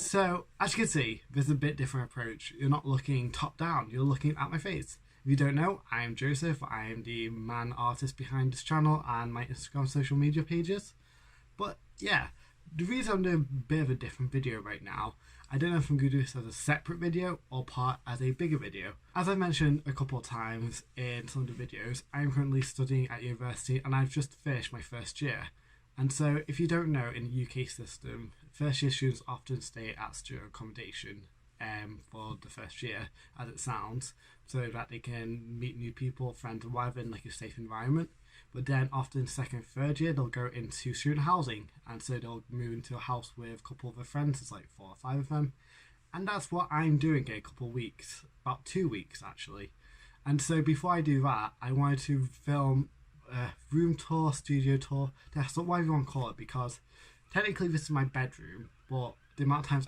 So, as you can see, there's a bit different approach. You're not looking top down, you're looking at my face. If you don't know, I am Joseph. I am the man artist behind this channel and my Instagram social media pages. But yeah, the reason I'm doing a bit of a different video right now, I don't know if I'm going to do this as a separate video or part as a bigger video. As I mentioned a couple of times in some of the videos, I'm currently studying at university and I've just finished my first year. And so if you don't know, in the UK system, first year students often stay at student accommodation for the first year, as it sounds, so that they can meet new people, friends and whatever in like a safe environment. But then often second and third year they'll go into student housing, and so they'll move into a house with a couple of their friends. There's like 4 or 5 of them, and that's what I'm doing in a couple of weeks, about 2 weeks actually. And so before I do that, I wanted to film a room tour, studio tour, desktop, whatever you want to call it, because technically this is my bedroom, but the amount of times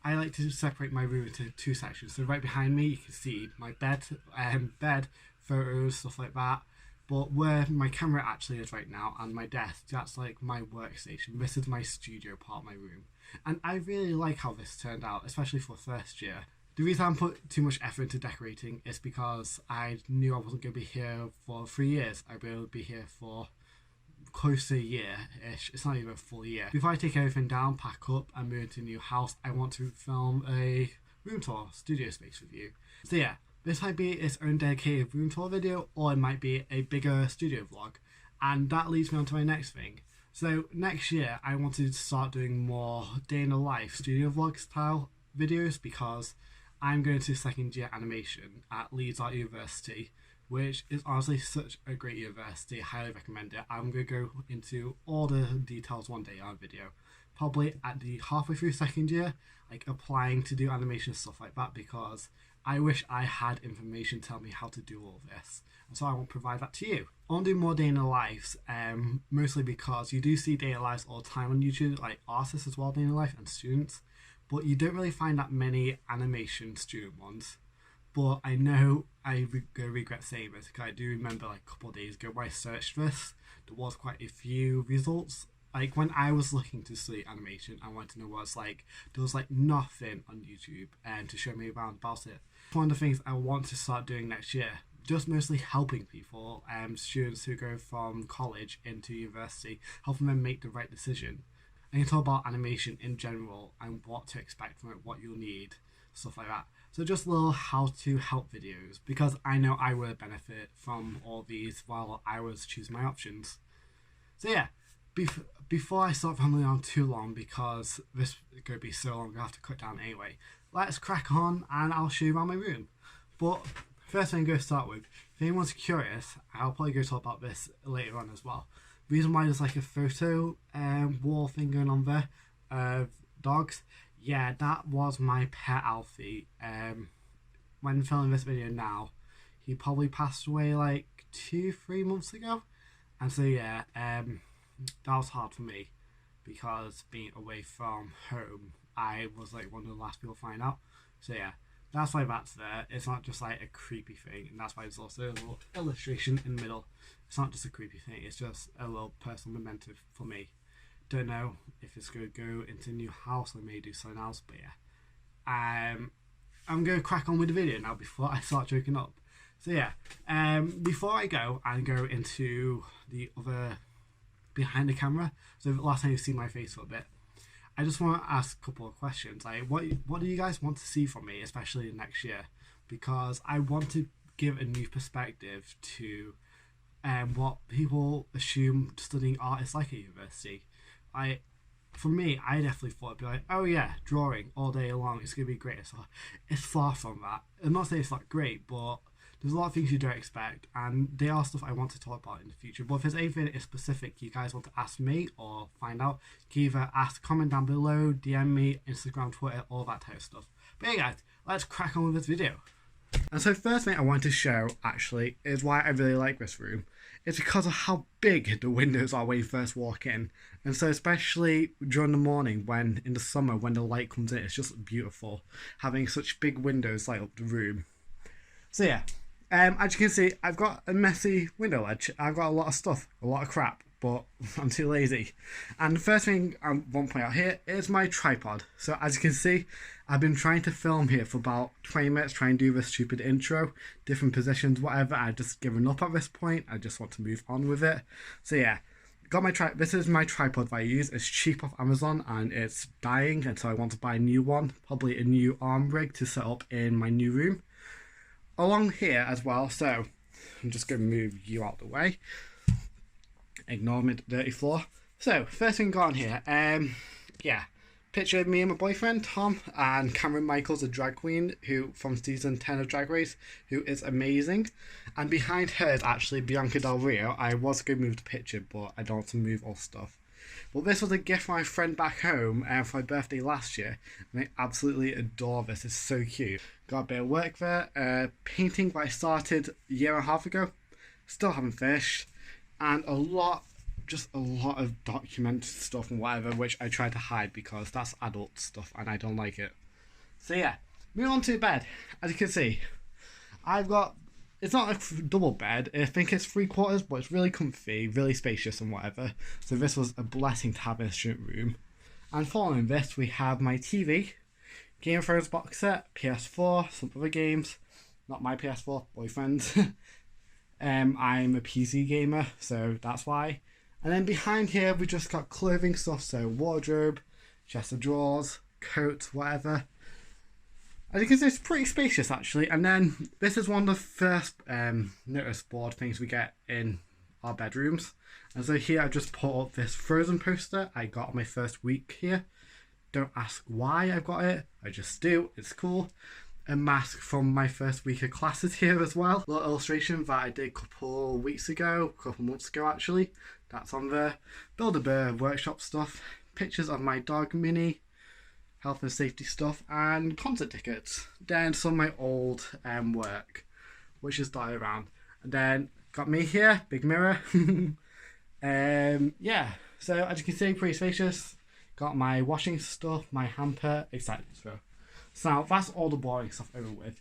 I like to separate my room into 2 sections. So right behind me you can see my bed, photos, stuff like that. But where my camera actually is right now and my desk, that's like my workstation. This is my studio part of my room. And I really like how this turned out, especially for first year. The reason I put too much effort into decorating is because I knew I wasn't going to be here for 3 years. I'd be able to be here for close to a year-ish. It's not even a full year. Before I take everything down, pack up and move into a new house, I want to film a room tour, studio space with you. So yeah, this might be its own dedicated room tour video, or it might be a bigger studio vlog. And that leads me on to my next thing. So next year, I wanted to start doing more day in the life studio vlog style videos, because I'm going to second year animation at Leeds Art University, which is honestly such a great university. I highly recommend it. I'm going to go into all the details one day on a video, probably at the halfway through second year, like applying to do animation, stuff like that, because I wish I had information to tell me how to do all of this, and so I will provide that to you. I want to do more day in the lives, mostly because you do see day in the lives all the time on YouTube, like artists as well, day in the life, and students, but you don't really find that many animation student ones. But I know I regret saying this, because I do remember like a couple of days ago when I searched this, there was quite a few results. Like when I was looking to study animation, I wanted to know what it's like. There was like nothing on YouTube to show me around about it. One of the things I want to start doing next year, just mostly helping people, students who go from college into university, helping them make the right decision. I can talk about animation in general and what to expect from it, what you'll need, stuff like that. So just little how to help videos, because I know I would benefit from all these while I was choosing my options. So yeah, before I start rambling on too long, because this is going to be so long, I have to cut down anyway, let's crack on and I'll show you around my room. But first thing I'm going to start with, if anyone's curious, I'll probably go talk about this later on as well. The reason why there's like a photo wall thing going on there of dogs, yeah, that was my pet Alfie. When filming this video now, he probably passed away like 2-3 months ago. And so yeah, that was hard for me, because being away from home, I was like one of the last people to find out. So yeah, that's why that's there. It's not just like a creepy thing, and that's why there's also a little illustration in the middle. It's not just a creepy thing, it's just a little personal memento for me. Don't know if it's going to go into a new house, or maybe do something else, but yeah. I'm going to crack on with the video now before I start joking up. So yeah, before I go and go into the other behind the camera, so the last time you've seen my face for a bit, I just want to ask a couple of questions. Like, what do you guys want to see from me, especially next year? Because I want to give a new perspective to what people assume studying art is like at university. For me, I definitely thought it'd be like, oh yeah, drawing all day long, it's going to be great. So it's far from that. I'm not saying it's not great, but there's a lot of things you don't expect, and they are stuff I want to talk about in the future. But if there's anything specific you guys want to ask me or find out, you can either comment down below, DM me, Instagram, Twitter, all that type of stuff. But yeah guys, let's crack on with this video. And so first thing I want to show actually is why I really like this room. It's because of how big the windows are when you first walk in. And so especially during the morning, when in the summer when the light comes in, it's just beautiful having such big windows light up the room. So yeah, as you can see, I've got a messy window ledge. I've got a lot of stuff, a lot of crap. but I'm too lazy. And the first thing I want to point out here is my tripod. So as you can see, I've been trying to film here for about 20 minutes, trying to do this stupid intro, different positions, whatever. I've just given up at this point. I just want to move on with it. So yeah, got my this is my tripod that I use. It's cheap off Amazon and it's dying, and so I want to buy a new one, probably a new arm rig to set up in my new room. Along here as well, so I'm just going to move you out the way. Ignore my dirty floor. So first thing got on here, yeah, picture of me and my boyfriend Tom, and Cameron Michaels, a drag queen who from season 10 of Drag Race, who is amazing. And behind her is actually Bianca Del Rio. I was going to move the picture, but I don't want to move all stuff. But this was a gift from my friend back home for my birthday last year, and I absolutely adore this. It's so cute. Got a bit of work there. Painting that I started a year and a half ago. Still haven't finished. And just a lot of documented stuff and whatever, which I try to hide because that's adult stuff and I don't like it. So yeah, moving on to bed. As you can see, it's not a double bed. I think it's 3/4, but it's really comfy, really spacious and whatever. So this was a blessing to have in a student room. And following this, we have my TV, Game of Thrones box set, PS4, some other games. Not my PS4, boyfriend's. I'm a PC gamer, so that's why. And then behind here, we just got clothing stuff, so wardrobe, chest of drawers, coats, whatever. As you can see, it's pretty spacious actually. And then this is one of the first notice board things we get in our bedrooms. And so here I just put up this Frozen poster I got on my first week here. Don't ask why I got it, I just do, it's cool. A mask from my first week of classes here as well. A little illustration that I did a couple months ago actually. That's on there. Build-A-Bear workshop stuff. Pictures of my dog Minnie. Health and safety stuff. And concert tickets. Then some of my old work, which is dotted around. And then got me here, big mirror. Yeah, so as you can see, pretty spacious. Got my washing stuff, my hamper, etc. So now that's all the boring stuff over with.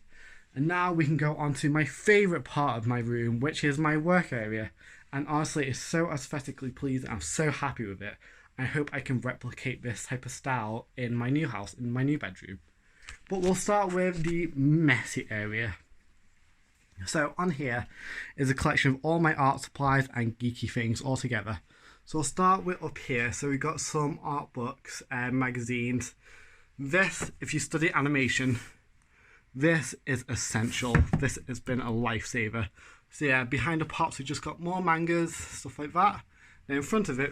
And now we can go on to my favourite part of my room, which is my work area. And honestly, it's so aesthetically pleasing. I'm so happy with it. I hope I can replicate this type of style in my new house, in my new bedroom. But we'll start with the messy area. So on here is a collection of all my art supplies and geeky things all together. So we'll start with up here. So we've got some art books and magazines. This, if you study animation, this is essential. This has been a lifesaver. So yeah, behind the pops we just got more mangas, stuff like that. Then in front of it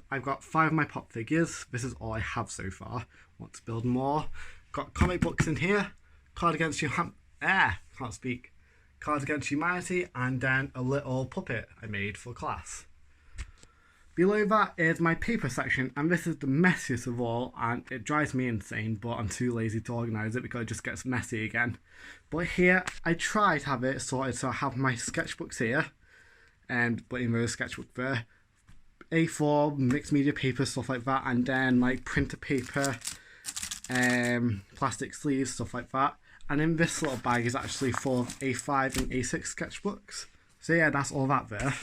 I've got 5 of my pop figures. This is all I have so far. Want to build more. Got comic books in here. Cards Against Humanity, and then a little puppet I made for class. Below that is my paper section, and this is the messiest of all, and it drives me insane, but I'm too lazy to organise it because it just gets messy again. But here, I try to have it sorted, so I have my sketchbooks here, but in the sketchbook there, A4, mixed media paper, stuff like that, and then like printer paper, plastic sleeves, stuff like that. And in this little bag is actually full of A5 and A6 sketchbooks. So yeah, that's all that there.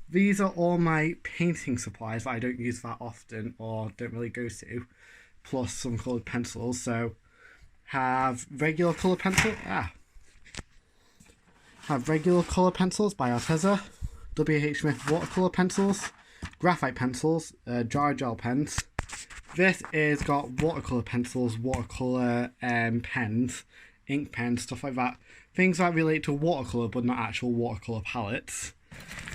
These are all my painting supplies that I don't use that often or don't really go to, plus some coloured pencils. So have regular colour pencils by Arteza, WH Smith watercolour pencils, graphite pencils, jar gel pens. This is got watercolour pencils, watercolour pens, ink pens, stuff like that. Things that relate to watercolour but not actual watercolour palettes.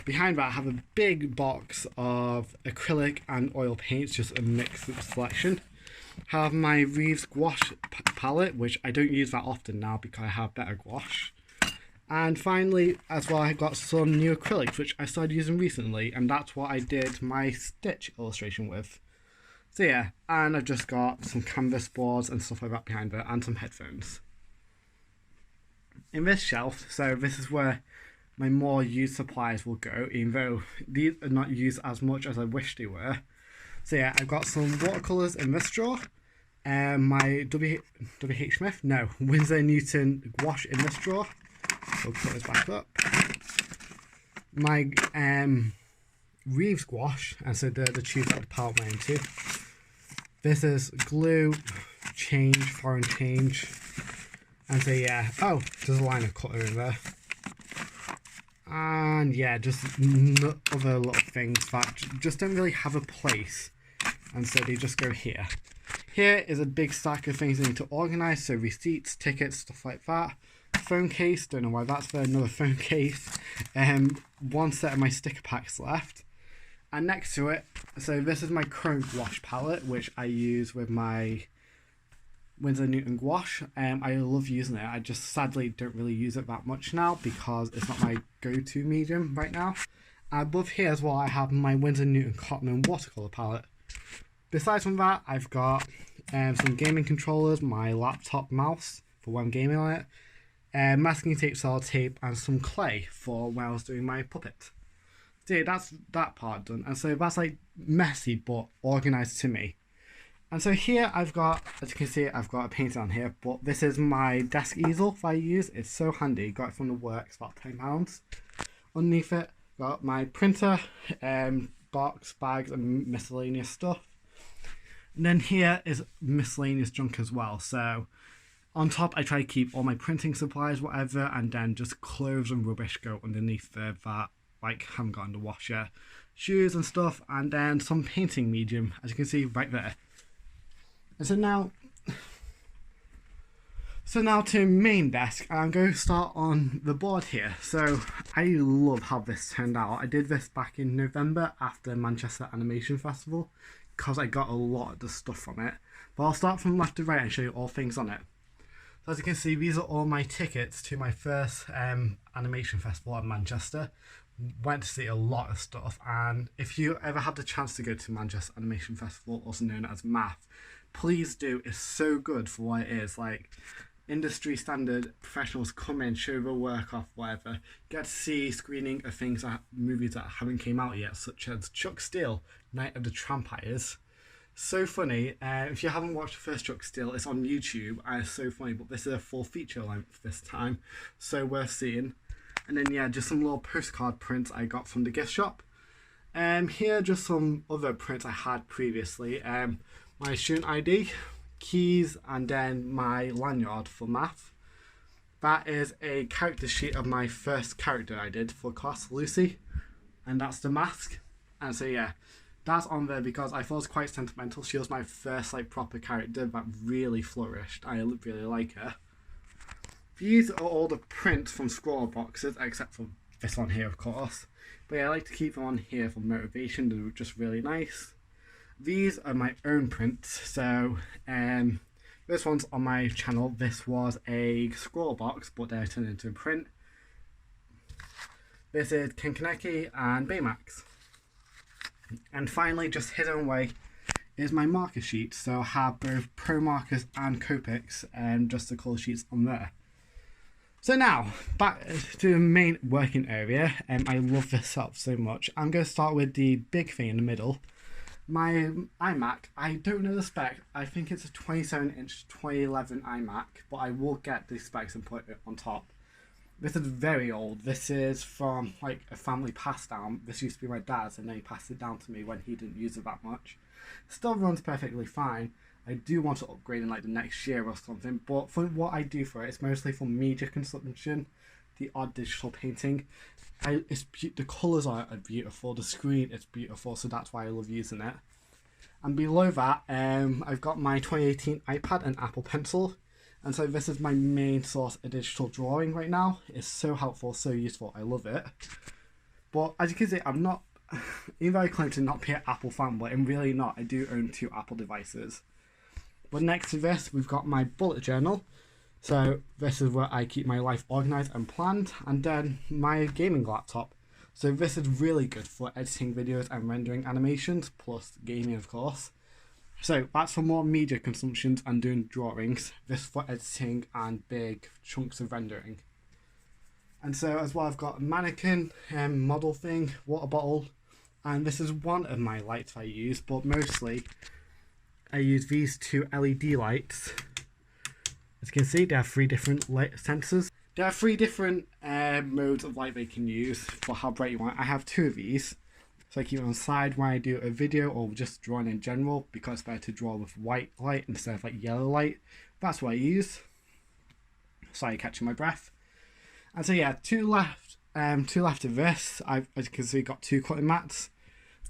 Behind that I have a big box of acrylic and oil paints, just a mixed selection. Have my Reeves gouache palette, which I don't use that often now because I have better gouache. And finally, as well, I got some new acrylics, which I started using recently, and that's what I did my Stitch illustration with. So yeah, and I've just got some canvas boards and stuff like that behind there, and some headphones. In this shelf, so this is where my more used supplies will go, even though these are not used as much as I wish they were. So yeah, I've got some watercolours in this drawer, my Winsor Newton gouache in this drawer. So put this back up. My Reeves gouache, and so the tube that the palette went into. This is glue, change, foreign change, and so yeah, oh, there's a liner cutter in there. And yeah, just other little things that just don't really have a place, and so they just go here. Here is a big stack of things I need to organise, so receipts, tickets, stuff like that. Phone case, don't know why that's there, another phone case. One set of my sticker packs left. And next to it, so this is my current gouache palette, which I use with my Winsor & Newton gouache. I love using it. I just sadly don't really use it that much now because it's not my go-to medium right now. Above here as well, I have my Winsor & Newton Cotton & Watercolour palette. Besides from that, I've got some gaming controllers, my laptop mouse for when I'm gaming on it, masking tape, sellotape, and some clay for when I was doing my puppet. So yeah, that's that part done. And so that's like messy but organised to me. And so here I've got, as you can see, I've got a painting on here, but this is my desk easel that I use. It's so handy. Got it from the works, about £10. Underneath it, got my printer, box, bags, and miscellaneous stuff. And then here is miscellaneous junk as well. So on top, I try to keep all my printing supplies, whatever, and then just clothes and rubbish go underneath there that like haven't got in the washer. Shoes and stuff, and then some painting medium, as you can see right there. And so now to main desk, I'm going to start on the board here. So I love how this turned out. I did this back in November after Manchester Animation Festival because I got a lot of the stuff from it. But I'll start from left to right and show you all things on it. So as you can see, these are all my tickets to my first animation festival in Manchester. Went to see a lot of stuff, and if you ever had the chance to go to Manchester Animation Festival, also known as MAF, please do. It's so good for what it is. Like, industry standard professionals come in, show their work off, whatever. Get to see screening of things that movies that haven't came out yet, such as Chuck Steele, Night of the Trampires. So funny. If you haven't watched the first Chuck Steele, it's on YouTube and it's so funny, but this is a full feature length this time, so worth seeing. And then yeah, just some little postcard prints I got from the gift shop. Here just some other prints I had previously. My student ID, keys, and then my lanyard for math. That is a character sheet of my first character I did for class, Lucy. And that's the mask. And so yeah, that's on there because I thought it was quite sentimental. She was my first like proper character that really flourished. I really like her. These are all the prints from scroll boxes, except for this one here, of course. But yeah, I like to keep them on here for motivation. They're just really nice. These are my own prints. So, this one's on my channel. This was a scroll box, but then I turned it into a print. This is Ken Kaneki and Baymax. And finally, just hidden away, is my marker sheet. So I have both Pro markers and Copics, and just the colour sheets on there. So now, back to the main working area. I love this setup so much. I'm going to start with the big thing in the middle. My iMac, I don't know the spec. I think it's a 27-inch 2011 iMac, but I will get the specs and put it on top. This is very old. This is from like a family pass down. This used to be my dad's, and then he passed it down to me when he didn't use it that much. Still runs perfectly fine. I do want to upgrade in like the next year or something, but for what I do for it, it's mostly for media consumption, the odd digital painting. The colours are beautiful, the screen is beautiful, so that's why I love using it. And below that, I've got my 2018 iPad and Apple Pencil, and so this is my main source of digital drawing right now. It's so helpful, so useful, I love it. But as you can see, I'm not, even though I claim to not be an Apple fanboy, I'm really not. I do own 2 Apple devices. But next to this, we've got my bullet journal. So this is where I keep my life organised and planned. And then my gaming laptop. So this is really good for editing videos and rendering animations, plus gaming of course. So that's for more media consumptions and doing drawings. This for editing and big chunks of rendering. And so as well, I've got a mannequin, model thing, water bottle. And this is one of my lights I use, but mostly I use these 2 LED lights. As you can see, they have 3 different light sensors. There are 3 different modes of light they can use for how bright you want. I have 2 of these. So I keep it on the side when I do a video or just drawing in general, because it's better to draw with white light instead of like yellow light. That's what I use. Sorry, catching my breath. And so yeah, two left of this. As you can see, got 2 cutting mats.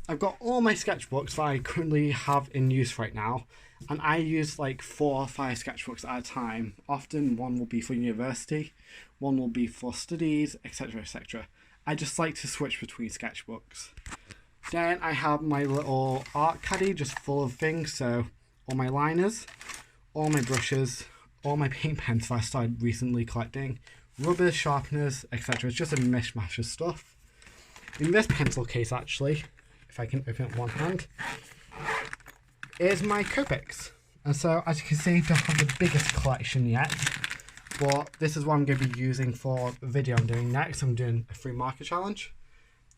I've got all my sketchbooks that I currently have in use right now, and I use like 4 or 5 sketchbooks at a time. Often one will be for university, one will be for studies, etc, etc. I just like to switch between sketchbooks. Then I have my little art caddy just full of things, so all my liners, all my brushes, all my paint pens that I started recently collecting, rubbers, sharpeners, etc. It's just a mishmash of stuff. In this pencil case actually, if I can open it with one hand, is my Copics. And so as you can see, I don't have the biggest collection yet, but this is what I'm going to be using for the video I'm doing next. I'm doing a free marker challenge.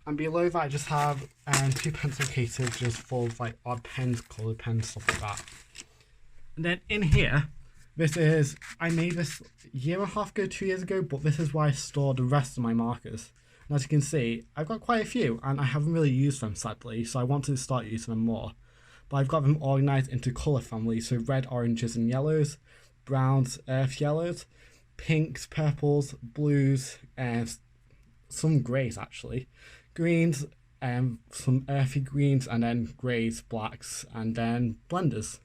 And below that I just have 2 pencil cases just full of like odd pens, coloured pens, stuff like that. And then in here, I made this a year and a half ago, 2 years ago, but this is where I store the rest of my markers. And as you can see, I've got quite a few and I haven't really used them sadly, so I want to start using them more. But I've got them organised into colour families, so red, oranges and yellows, browns, earth yellows, pinks, purples, blues, and some greys actually, greens, some earthy greens, and then greys, blacks, and then blenders.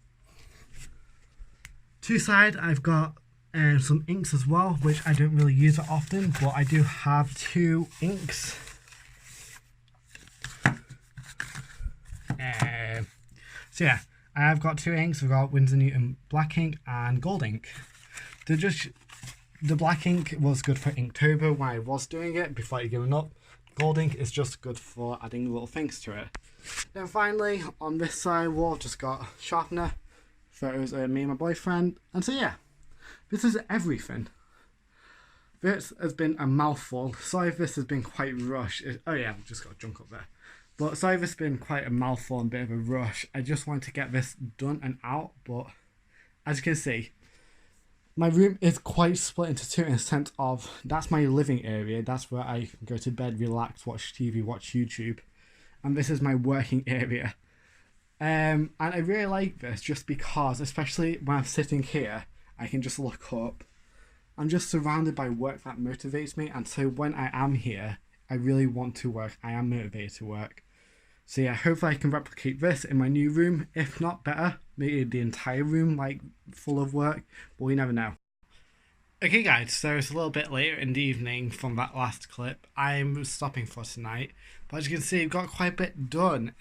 To the side I've got some inks as well, which I don't really use that often, but I do have 2 inks. So yeah, I've got 2 inks. I've got Winsor Newton black ink and gold ink. The black ink was good for Inktober when I was doing it before I given up. Gold ink is just good for adding little things to it. Then finally, on this side wall, I've just got sharpener, photos of me and my boyfriend, and so yeah. This is everything. This has been a mouthful. Sorry if this has been quite rushed. Oh yeah, I've just got a junk up there. But sorry if this has been quite a mouthful and a bit of a rush. I just wanted to get this done and out, but as you can see, my room is quite split into 2 in the sense of that's my living area. That's where I go to bed, relax, watch TV, watch YouTube. And this is my working area. And I really like this just because, especially when I'm sitting here, I can just look up. I'm just surrounded by work that motivates me, and so when I am here, I really want to work. I am motivated to work. So yeah, hopefully I can replicate this in my new room. If not better, maybe the entire room like full of work, but we never know. Okay guys, so it's a little bit later in the evening from that last clip. I'm stopping for tonight, but as you can see, I've got quite a bit done.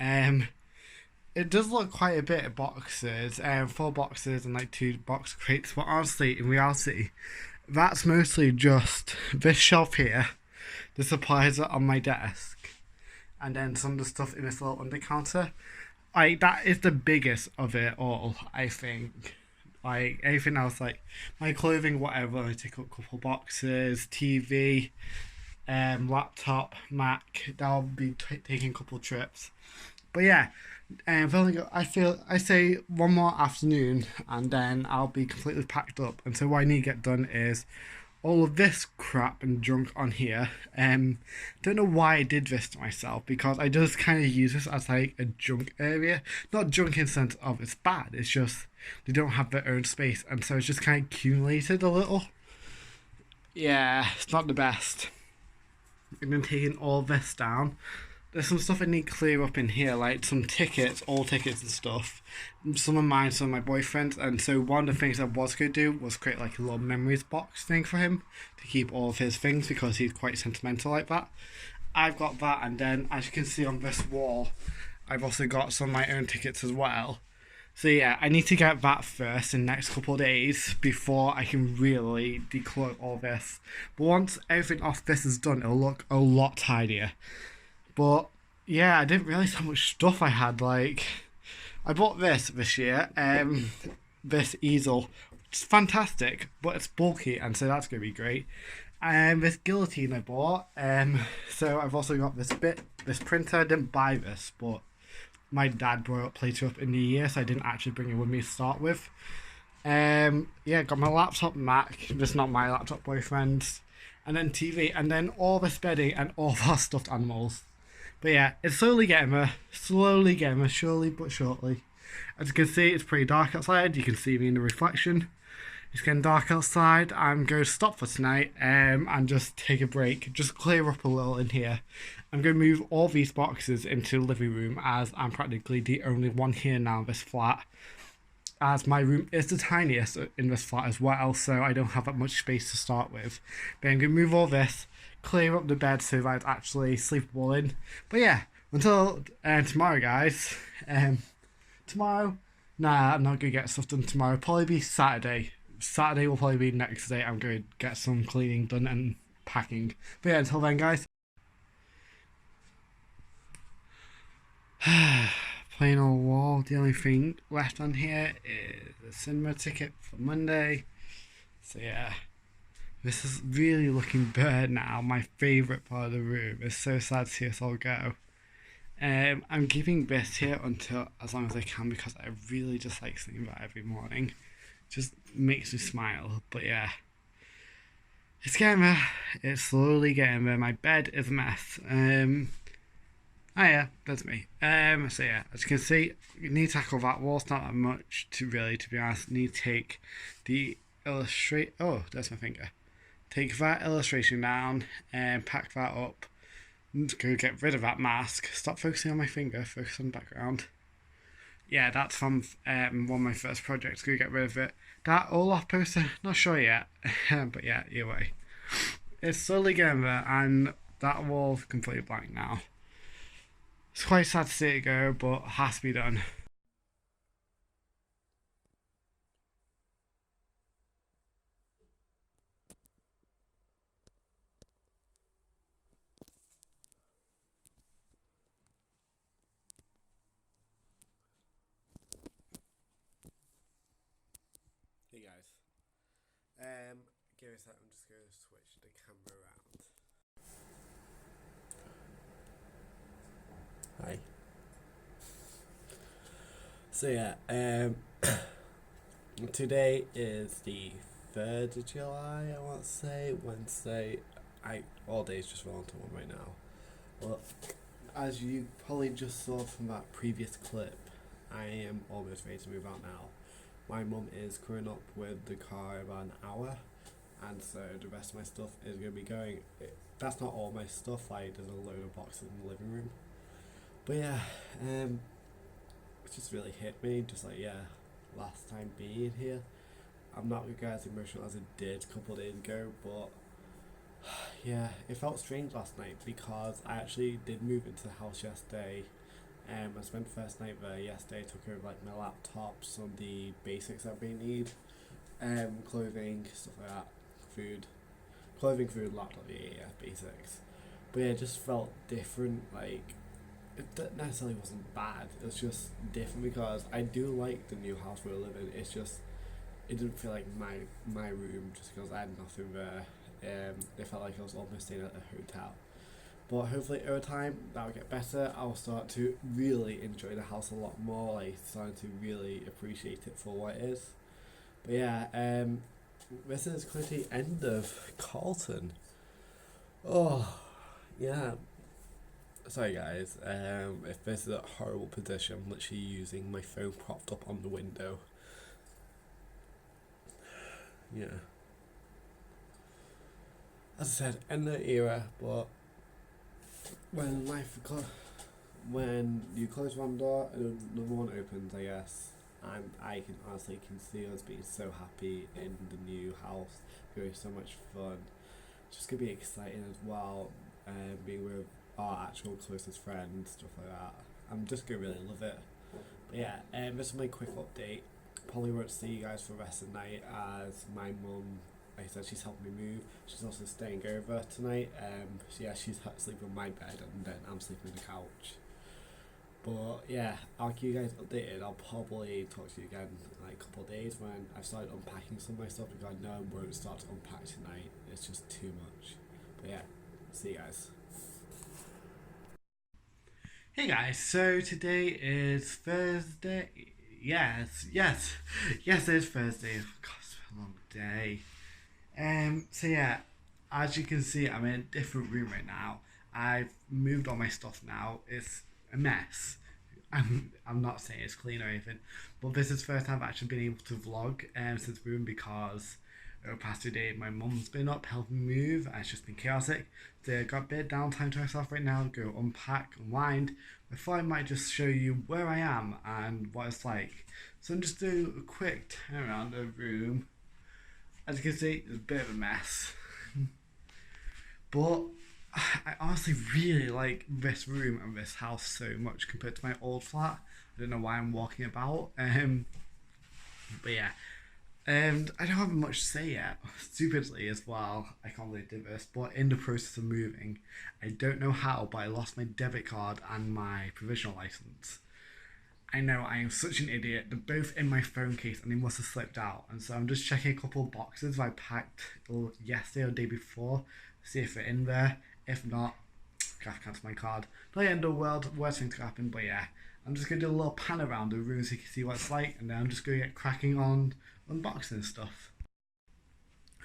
It does look quite a bit of boxes, 4 boxes and like 2 box crates, but honestly, in reality, that's mostly just this shelf here, the supplies are on my desk, and then some of the stuff in this little under counter. Like, that is the biggest of it all, I think. Like, everything else, like my clothing, whatever, I take up a couple boxes, TV, laptop, Mac, that'll be taking a couple trips. But yeah, I say one more afternoon and then I'll be completely packed up. And so what I need to get done is all of this crap and junk on here. Don't know why I did this to myself, because I just kind of use this as like a junk area. Not junk in the sense of it's bad, it's just they don't have their own space, and so it's just kind of accumulated a little. Yeah, it's not the best. And then taking all this down, there's some stuff I need to clear up in here, like some tickets, all tickets and stuff. Some of mine, some of my boyfriend's. And so one of the things I was going to do was create like a little memories box thing for him to keep all of his things, because he's quite sentimental like that. I've got that, and then as you can see on this wall, I've also got some of my own tickets as well. So yeah, I need to get that first in the next couple of days before I can really declutter all this. But once everything off this is done, it'll look a lot tidier. But yeah, I didn't realize how much stuff I had. Like, I bought this year, this easel. It's fantastic, but it's bulky, and so that's gonna be great. This guillotine I bought. So I've also got this printer. I didn't buy this, but my dad brought it later up in the year, so I didn't actually bring it with me to start with. Yeah, got my laptop Mac. Just not my laptop, boyfriend's. And then TV, and then all this bedding and all of our stuffed animals. But yeah, it's slowly getting there, surely but shortly. As you can see, it's pretty dark outside. You can see me in the reflection. It's getting dark outside. I'm going to stop for tonight and just take a break, just clear up a little in here. I'm going to move all these boxes into the living room as I'm practically the only one here now in this flat. As my room is the tiniest in this flat as well, so I don't have that much space to start with. But I'm going to move all this, clear up the bed so that it's actually sleepable in. But yeah, until tomorrow, guys. Tomorrow, nah, I'm not going to get stuff done tomorrow. Probably be Saturday. Saturday will probably be next day. I'm going to get some cleaning done and packing. But yeah, until then, guys. Plain old wall. The only thing left on here is a cinema ticket for Monday. So yeah, this is really looking bare now. My favourite part of the room. It's so sad to see us all go. I'm keeping this here until as long as I can because I really just like seeing that every morning. Just makes me smile. But yeah, it's getting there. It's slowly getting there. My bed is a mess. Oh yeah, that's me. So yeah, as you can see, you need to tackle that wall. It's not that much to be honest. You need to take the oh, there's my finger. Take that illustration down and pack that up. Go get rid of that mask. Stop focusing on my finger, focus on the background. Yeah, that's from one of my first projects. Go get rid of it. That Olaf poster, not sure yet. But yeah, either way. It's slowly getting there and that wall's completely blank now. It's quite sad to see it go, but has to be done. Hey guys. Give me a sec, I'm just going to switch the camera around. Hi. So yeah, today is the 3rd of July, I want to say, Wednesday. All days just roll into one right now. Well, as you probably just saw from that previous clip, I am almost ready to move out now. My mum is coming up with the car about an hour, and so the rest of my stuff is going to be going. That's not all my stuff, like there's a load of boxes in the living room. But yeah, it just really hit me, just like, yeah, last time being here. I'm not as emotional as it did a couple of days ago, but yeah, it felt strange last night because I actually did move into the house yesterday. I spent the first night there yesterday, took over like my laptop, some of the basics that we need, clothing, stuff like that, clothing, food, laptop, yeah, basics. But yeah, it just felt different, like, it necessarily wasn't bad, it was just different because I do like the new house we're living in, it's just, it didn't feel like my room just because I had nothing there. It felt like I was almost staying at a hotel. But hopefully over time that will get better. I'll start to really enjoy the house a lot more, like starting to really appreciate it for what it is. But yeah, this is currently end of Carlton. Oh, yeah. Sorry guys, if this is a horrible position, I'm literally using my phone propped up on the window. Yeah. As I said, end of the era, but when when you close one door and another one opens, I guess, and I can honestly see us being so happy in the new house, going so much fun. It's just gonna be exciting as well, being with our actual closest friends, stuff like that. I'm just gonna really love it. But yeah, this is my quick update. Probably won't see you guys for the rest of the night as my mum, like I said, she's helping me move. She's also staying over tonight. So yeah, she's sleeping on my bed and then I'm sleeping on the couch. But yeah, I'll keep you guys updated. I'll probably talk to you again in like a couple of days when I've started unpacking some of my stuff because I know I won't start to unpack tonight. It's just too much. But yeah, see you guys. Hey guys, so today is Thursday. Yes, it is Thursday. God, it's been a long day. So yeah, as you can see, I'm in a different room right now. I've moved all my stuff now. It's a mess. I'm not saying it's clean or anything, but this is the first time I've actually been able to vlog since moving, because over the past 2 days my mum's been up helping me move and it's just been chaotic. So I've got a bit of downtime to myself right now, go unpack, unwind. I thought I might just show you where I am and what it's like. So I'm just doing a quick turn around the room. As you can see, it's a bit of a mess. But I honestly really like this room and this house so much compared to my old flat. I don't know why I'm walking about. But yeah. And I don't have much to say yet. Stupidly as well, I can't believe I did this, but in the process of moving, I don't know how, but I lost my debit card and my provisional license. I know, I am such an idiot. They're both in my phone case and they must have slipped out. And so I'm just checking a couple of boxes I packed yesterday or the day before, see if they're in there. If not, I have to cancel my card. Not the end of the world, worst thing to happen, but yeah. I'm just going to do a little pan around the room so you can see what it's like, and then I'm just going to get cracking on unboxing stuff.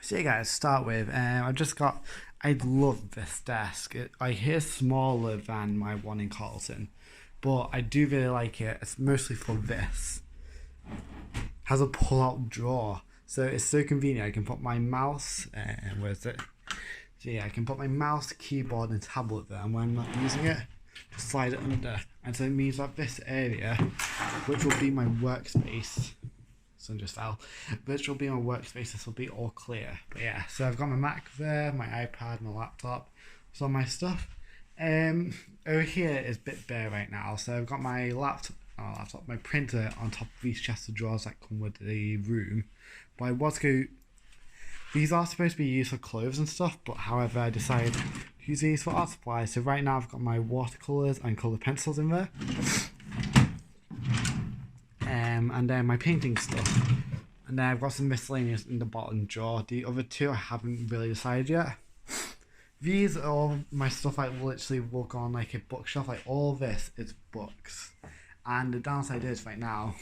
So yeah guys, start with, I love this desk. I hear smaller than my one in Carlton, but I do really like it. It's mostly for this. It has a pull out drawer, so it's so convenient. I can put my mouse, where is it? So yeah, I can put my mouse, keyboard and tablet there, and when I'm not using it, just slide it under. And so it means that this area, which will be my workspace, sun just fell, which will be my workspace, this will be all clear. But yeah, so I've got my Mac there, my iPad, my laptop, some of my stuff. Over here is a bit bare right now, so I've got my my printer on top of these chests of drawers that come with the room. But these are supposed to be used for clothes and stuff, but however I decided to use these for art supplies. So right now I've got my watercolours and colour pencils in there. And then my painting stuff. And then I've got some miscellaneous in the bottom drawer. The other two I haven't really decided yet. These are all my stuff I literally will go on like a bookshelf. Like all this is books. And the downside is right now,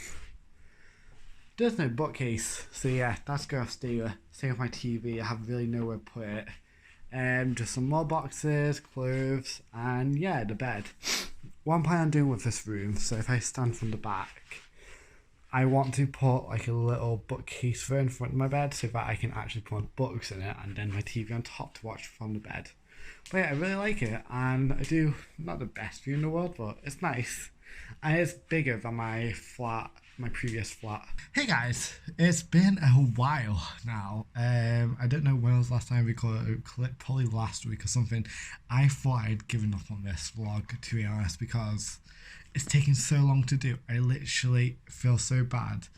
there's no bookcase, so yeah, that's gonna stay with my TV. I have really nowhere to put it. Just some more boxes, clothes, and yeah, the bed. What I'm planning on doing with this room, so if I stand from the back, I want to put like a little bookcase there in front of my bed so that I can actually put books in it and then my TV on top to watch from the bed. But yeah, I really like it, and I do, not the best view in the world, but it's nice. And it's bigger than my previous flat. Hey guys, it's been a while now. I don't know when was the last time we recorded a clip, probably last week or something. I thought I'd given up on this vlog, to be honest, because it's taking so long to do. I literally feel so bad.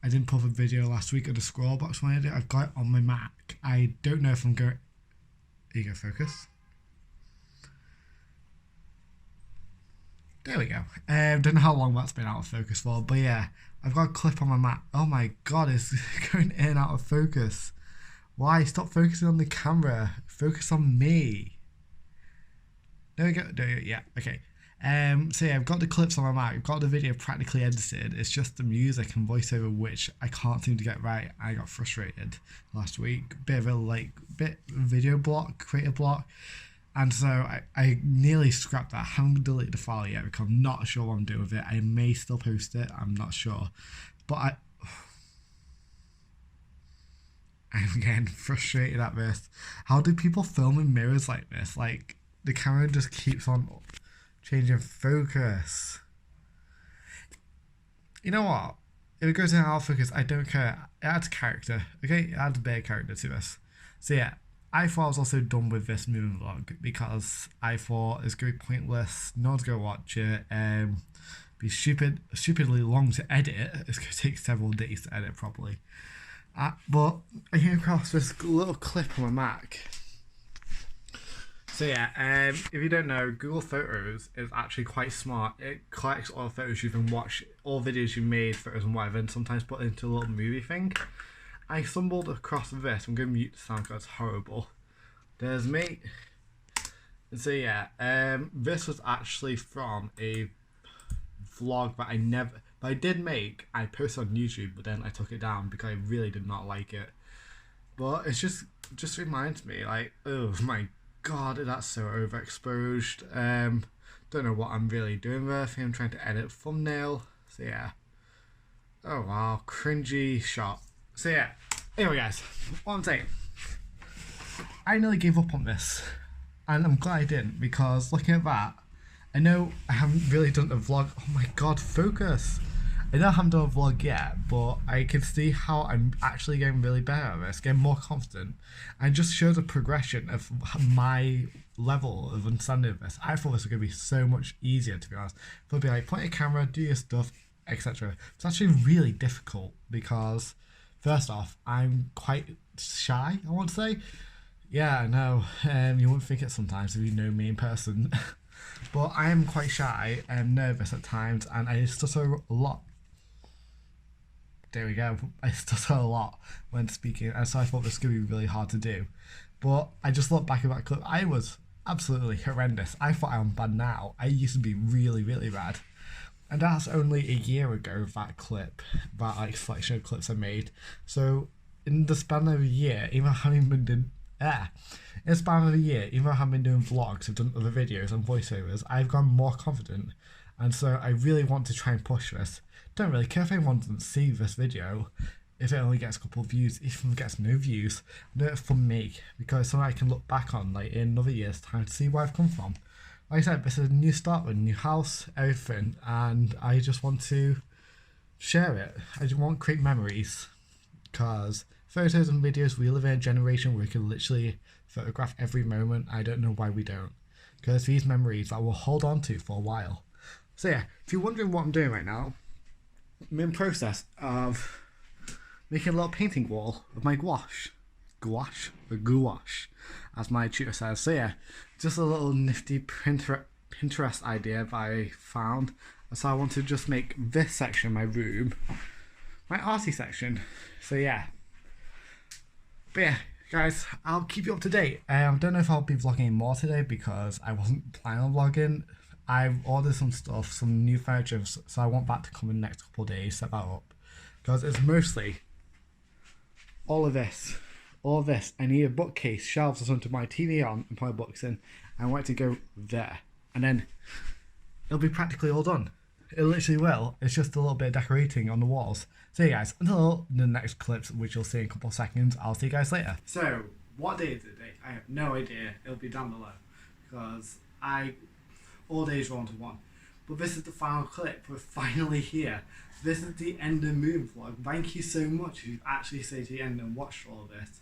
I didn't put up a video last week of the scroll box when I did. I've got it on my Mac. I don't know if I'm going. There you go, focus. There we go. Don't know how long that's been out of focus for, but yeah, I've got a clip on my Mac. Oh my god, it's going in and out of focus. Why? Stop focusing on the camera. Focus on me. There we go. Yeah, okay. So yeah, I've got the clips on my Mac. I've got the video practically edited. It's just the music and voiceover which I can't seem to get right. I got frustrated last week. Bit of a video block, creative block. And so I nearly scrapped that. I haven't deleted the file yet because I'm not sure what I'm doing with it. I may still post it, I'm not sure. But I'm getting frustrated at this. How do people film in mirrors like this? Like, the camera just keeps on changing focus. You know what? If it goes in out of focus, I don't care. It adds character, okay? It adds a bit of character to this. So yeah. I thought I was also done with this moving vlog because I thought it's going to be pointless, no one's going to watch it, be stupidly long to edit. It's going to take several days to edit properly. But I came across this little clip on my Mac. So yeah, if you don't know, Google Photos is actually quite smart. It collects all the photos you've been watched, all videos you made, photos and whatever, and sometimes put it into a little movie thing. I stumbled across this. I'm going to mute the sound because it's horrible. There's me. So yeah, this was actually from a vlog that I did make. I posted on YouTube, but then I took it down because I really did not like it. But it's just reminds me, like, oh my God, that's so overexposed. Don't know what I'm really doing there. I think I'm trying to edit thumbnail. So yeah. Oh wow, cringy shot. So yeah. Anyway guys, what I'm saying. I nearly gave up on this. And I'm glad I didn't, because looking at that, I know I haven't really done a vlog. Oh my god, focus. I know I haven't done a vlog yet, but I can see how I'm actually getting really better at this, getting more confident, and just show the progression of my level of understanding of this. I thought this was going to be so much easier, to be honest. It would be like, point your camera, do your stuff, etc. It's actually really difficult because, first off, I'm quite shy, I want to say. Yeah, I know, you wouldn't think it sometimes if you know me in person. But I am quite shy and nervous at times, and I stutter a lot. There we go. I stutter a lot when speaking, and so I thought this was going to be really hard to do. But I just look back at that clip. I was absolutely horrendous. I thought I'm bad now. I used to be really, really bad. And that's only a year ago, that clip, that like selection of clips I made. So in the span of a year, even having been doing, in the span of a year, even though I haven't been doing vlogs, I've done other videos and voiceovers, I've gotten more confident. And so I really want to try and push this. Don't really care if anyone doesn't see this video, if it only gets a couple of views, even if it gets no views. I do it for me, because something I can look back on like in another year's time to see where I've come from. Like I said, this is a new start with a new house, everything, and I just want to share it. I just want to create memories, because photos and videos, we live in a generation where we can literally photograph every moment. I don't know why we don't, because these memories that we'll hold on to for a while. So yeah, if you're wondering what I'm doing right now, I'm in process of making a little painting wall of my gouache, as my tutor says. So yeah, just a little nifty Pinterest idea that I found. So I want to just make this section of my room my arty section. So yeah. But yeah, guys, I'll keep you up to date. I don't know if I'll be vlogging more today because I wasn't planning on vlogging. I've ordered some stuff, some new furniture, so I want that to come in the next couple of days, set that up. Because it's mostly all of this. I need a bookcase, shelves or something to put my TV on and put my books in. And I want it to go there. And then it'll be practically all done. It literally will. It's just a little bit of decorating on the walls. So yeah guys, until the next clips, which you'll see in a couple of seconds, I'll see you guys later. So, what day is it today? I have no idea. It'll be down below. Because all days roll into one. But this is the final clip. We're finally here. This is the end of Moon vlog. Thank you so much if you've actually stayed to the end and watched all of this.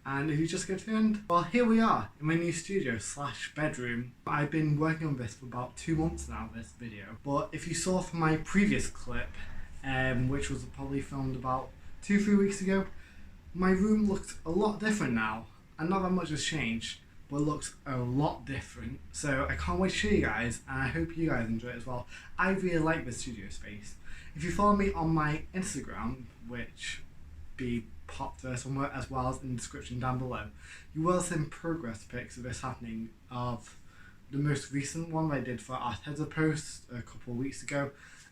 And if you just go to the end, well, here we are in my new studio / bedroom. I've been working on this for about 2 months now, this video. But if you saw from my previous clip, which was probably filmed about 2-3 weeks ago, my room looks a lot different now. And not that much has changed, but it looks a lot different. So I can't wait to show you guys, and I hope you guys enjoy it as well. I really like this studio space. If you follow me on my Instagram, which be popped there somewhere as well as in the description down below, you will see some progress pics of this happening, of the most recent one I did for our Tether post a couple of weeks ago,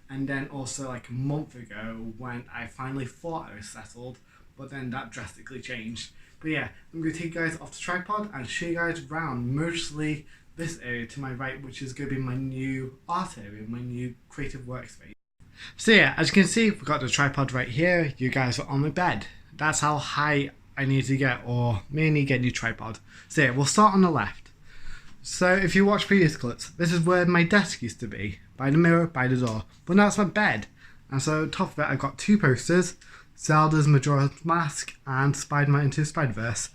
and then also like a month ago when I finally thought I was settled, but then that drastically changed. But yeah, I'm going to take you guys off the tripod and show you guys around mostly this area to my right, which is going to be my new art area, my new creative workspace. So yeah, as you can see, we've got the tripod right here. You guys are on my bed. That's how high I need to get, or mainly get a new tripod. So yeah, we'll start on the left. So if you watch previous clips, this is where my desk used to be, by the mirror, by the door. But now it's my bed. And so on top of it, I've got 2 posters, Zelda's Majora's Mask and Spider-Man Into the Spider-Verse.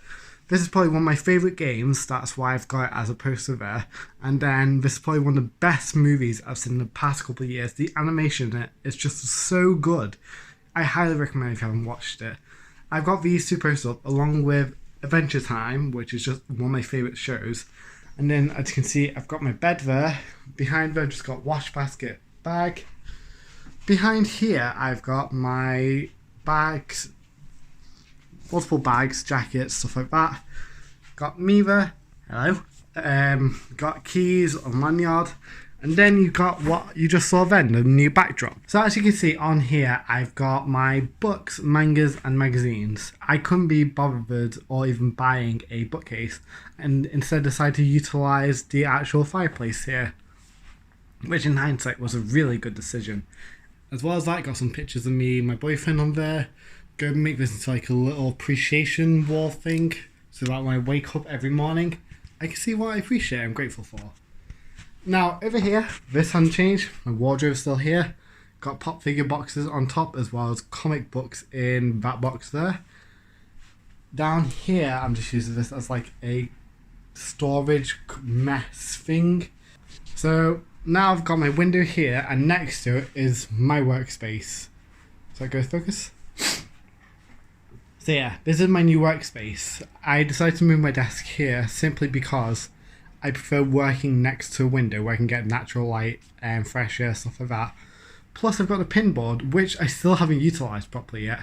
This is probably one of my favourite games, that's why I've got it as a poster there. And then this is probably one of the best movies I've seen in the past couple of years. The animation in it is just so good. I highly recommend if you haven't watched it. I've got these 2 posters up along with Adventure Time, which is just one of my favourite shows. And then as you can see, I've got my bed there. Behind there I've just got wash basket, bag. Behind here I've got my bags, multiple bags, jackets, stuff like that. Got me there, hello. Got keys, a lanyard, And then you got what you just saw then, the new backdrop. So as you can see on here, I've got my books, mangas and magazines. I couldn't be bothered or even buying a bookcase, and instead decided to utilise the actual fireplace here, which in hindsight was a really good decision. As well as that, got some pictures of me and my boyfriend on there. Go and make this into like a little appreciation wall thing, so that when I wake up every morning, I can see what I appreciate and grateful for. Now, over here, this hasn't changed. My wardrobe's still here. Got pop figure boxes on top, as well as comic books in that box there. Down here, I'm just using this as like a storage mess thing. So now I've got my window here, and next to it is my workspace. So I go focus. So yeah, this is my new workspace. I decided to move my desk here simply because I prefer working next to a window where I can get natural light and fresh air, stuff like that. Plus I've got the pin board, which I still haven't utilised properly yet.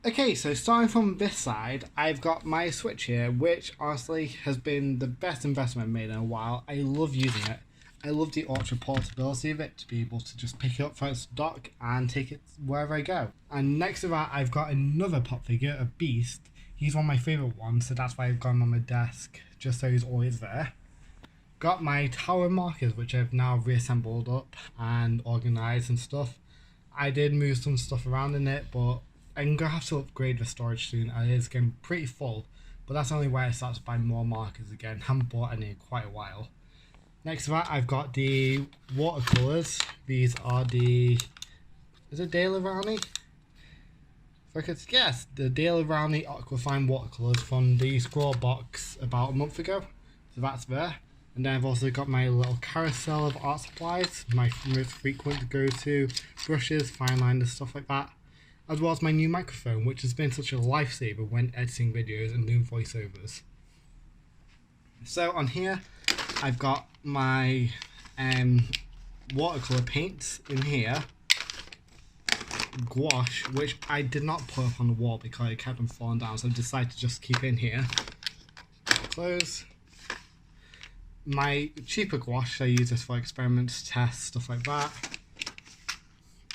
Okay, so starting from this side, I've got my Switch here, which honestly has been the best investment I've made in a while. I love using it. I love the ultra portability of it, to be able to just pick it up from its dock and take it wherever I go. And next to that, I've got another pop figure, a Beast. He's one of my favourite ones, so that's why I've got him on my desk, just so he's always there. Got my tower markers, which I've now reassembled up and organised and stuff. I did move some stuff around in it, but I'm going to have to upgrade the storage soon. It is getting pretty full, but that's only where I start to buy more markers again. Haven't bought any in quite a while. Next to that, I've got the watercolours. These are the... is it Dale Rowney? If I could guess, the Dale Rowney Aquafine watercolours from the scroll box about a month ago. So that's there. And then I've also got my little carousel of art supplies, my most frequent go-to brushes, fine liners, stuff like that. As well as my new microphone, which has been such a lifesaver when editing videos and doing voiceovers. So on here, I've got my watercolour paints in here. Gouache, which I did not put up on the wall because it kept them falling down, so I decided to just keep it in here. Close. My cheaper gouache, I use this for experiments, tests, stuff like that.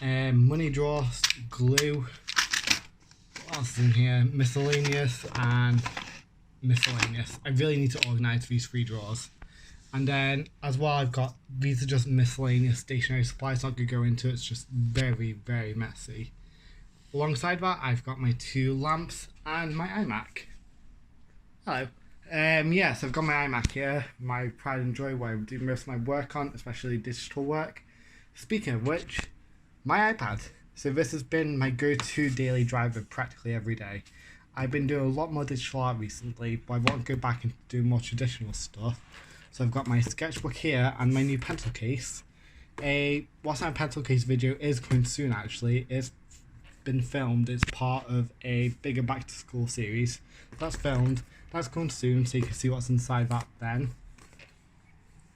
Money drawer, glue. What else is in here? Miscellaneous and miscellaneous. I really need to organise these three drawers. And then as well, I've got, these are just miscellaneous stationery supplies. Not going to go into it, it's just very, very messy. Alongside that, I've got my two lamps and my iMac. Hello. Yes, I've got my iMac here, my pride and joy, where I do most of my work on, especially digital work. Speaking of which, my iPad. So this has been my go-to daily driver practically every day. I've been doing a lot more digital art recently, but I want to go back and do more traditional stuff. So I've got my sketchbook here and my new pencil case. A What's My Pencil Case video is coming soon actually. It's been filmed, it's part of a bigger back to school series. That's filmed. That's coming soon, so you can see what's inside that then.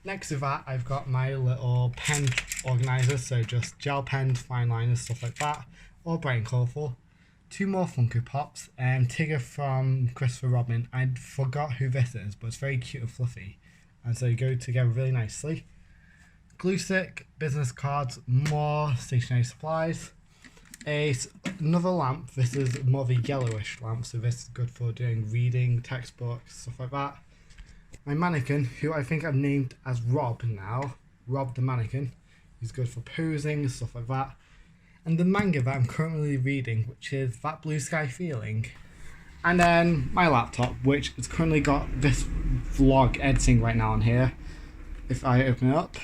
Next to that, I've got my little pen organiser, so just gel pens, fine liners, stuff like that, all bright and colourful. Two more Funko Pops, Tigger from Christopher Robin. I forgot who this is, but it's very cute and fluffy, and so they go together really nicely. Glue stick, business cards, more stationery supplies. Another lamp. This is more of a yellowish lamp, so this is good for doing reading, textbooks, stuff like that. My mannequin, who I think I've named as Rob now, Rob the mannequin, who's good for posing, stuff like that. And the manga that I'm currently reading, which is That Blue Sky Feeling. And then my laptop, which has currently got this vlog editing right now on here. If I open it up.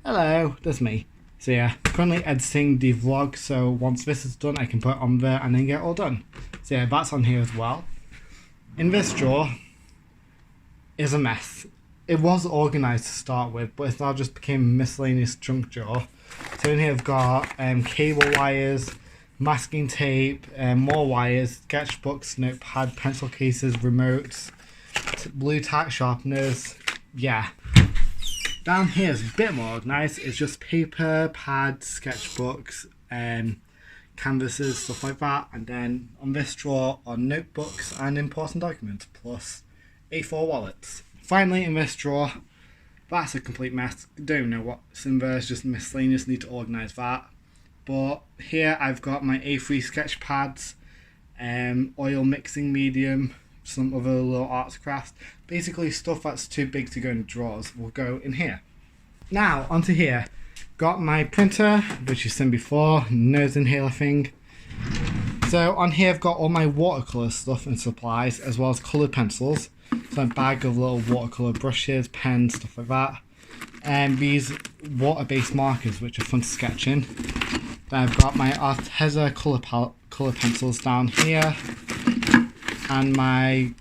Hello, that's me. So yeah, currently editing the vlog, so once this is done I can put it on there and then get it all done. So yeah, that's on here as well. In this drawer is a mess. It was organised to start with, but it's now just became a miscellaneous junk drawer. So in here I've got cable wires, masking tape, more wires, sketchbooks, notepad, pencil cases, remotes, blue tack sharpeners, yeah. Down here is a bit more organised. It's just paper, pads, sketchbooks, canvases, stuff like that. And then on this drawer are notebooks and important documents, plus A4 wallets. Finally, in this drawer, That's a complete mess. Don't know what's in there, it's just miscellaneous, need to organise that. But here I've got my A3 sketch pads, oil mixing medium, some other little arts crafts. Basically stuff that's too big to go in drawers will go in here. Now onto here. Got my printer, which you've seen before, nose inhaler thing. So on here I've got all my watercolour stuff and supplies, as well as coloured pencils. So a bag of little watercolour brushes, pens, stuff like that. And these water-based markers, which are fun to sketch in. Then I've got my Arteza colour pencils down here. And my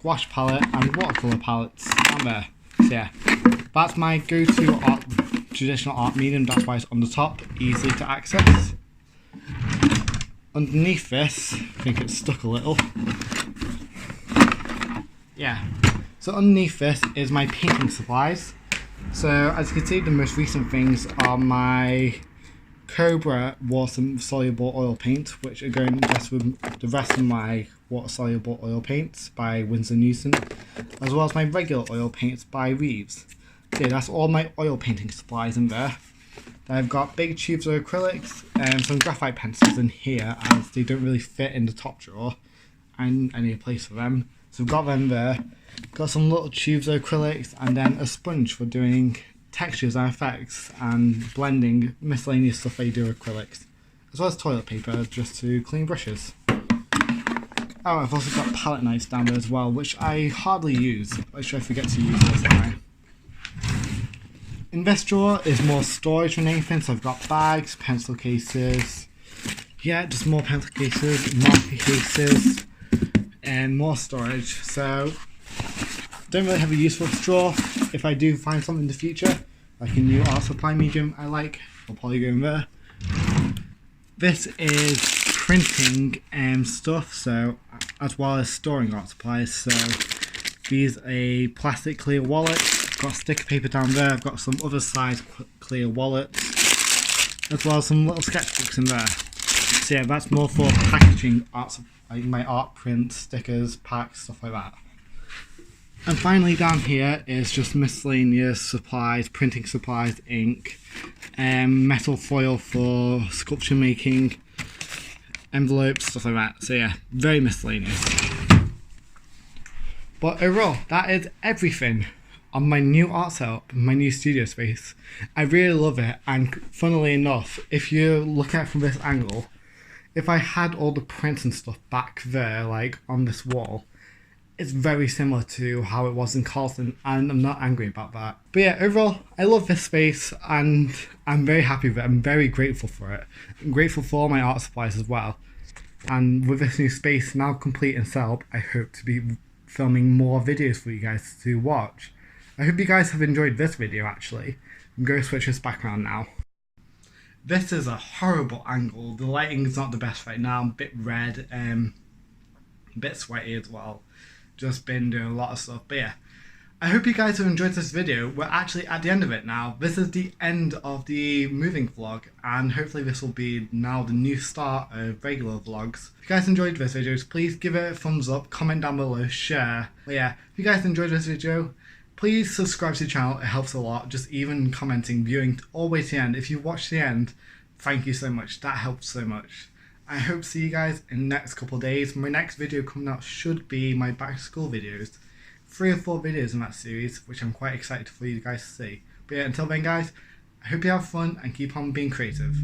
gouache palette and watercolour palettes down there. So yeah, that's my go-to traditional art medium, that's why it's on the top, easy to access. Underneath this, I think it's stuck a little. Yeah, so underneath this is my painting supplies. So as you can see, the most recent things are my Cobra water soluble oil paint, which are going best with the rest of my water soluble oil paints by Winsor Newton, as well as my regular oil paints by Reeves. So yeah, that's all my oil painting supplies in there. Then I've got big tubes of acrylics and some graphite pencils in here, as they don't really fit in the top drawer and any place for them. So I've got them there. Got some little tubes of acrylics and then a sponge for doing textures and effects and blending miscellaneous stuff they do with acrylics, as well as toilet paper just to clean brushes. Oh, I've also got palette knives down there as well, which I hardly use, which I forget to use this time. In this drawer is more storage than anything, so I've got bags, pencil cases, yeah, just more pencil cases, marker cases, and more storage. So don't really have a use for this drawer. If I do find something in the future, like a new art supply medium I like, I'll probably go in there. This is printing stuff, so as well as storing art supplies. So these are a plastic clear wallet. I've got sticker paper down there. I've got some other size clear wallets, as well as some little sketchbooks in there. So yeah, that's more for packaging art, like my art prints, stickers, packs, stuff like that. And finally down here is just miscellaneous supplies, printing supplies, ink, metal foil for sculpture making, envelopes, stuff like that. So yeah, very miscellaneous. But overall, that is everything on my new art setup, my new studio space. I really love it, and funnily enough, if you look at it from this angle, if I had all the prints and stuff back there, like on this wall, it's very similar to how it was in Carlton, and I'm not angry about that. But yeah, overall, I love this space, and I'm very happy with it. I'm very grateful for it. I'm grateful for all my art supplies as well. And with this new space now complete and set up, I hope to be filming more videos for you guys to watch. I hope you guys have enjoyed this video actually. I'm going to switch this background now. This is a horrible angle. The lighting is not the best right now. I'm a bit red, a bit sweaty as well. Just been doing a lot of stuff, but yeah. I hope you guys have enjoyed this video. We're actually at the end of it now. This is the end of the moving vlog, and hopefully this will be now the new start of regular vlogs. If you guys enjoyed this video, please give it a thumbs up, comment down below, share. But yeah, if you guys enjoyed this video, please subscribe to the channel. It helps a lot. Just even commenting, viewing all the way to the end. If you watch the end, thank you so much. That helps so much. I hope to see you guys in the next couple of days. My next video coming out should be my back to school videos. 3 or 4 videos in that series, which I'm quite excited for you guys to see. But yeah, until then guys, I hope you have fun and keep on being creative.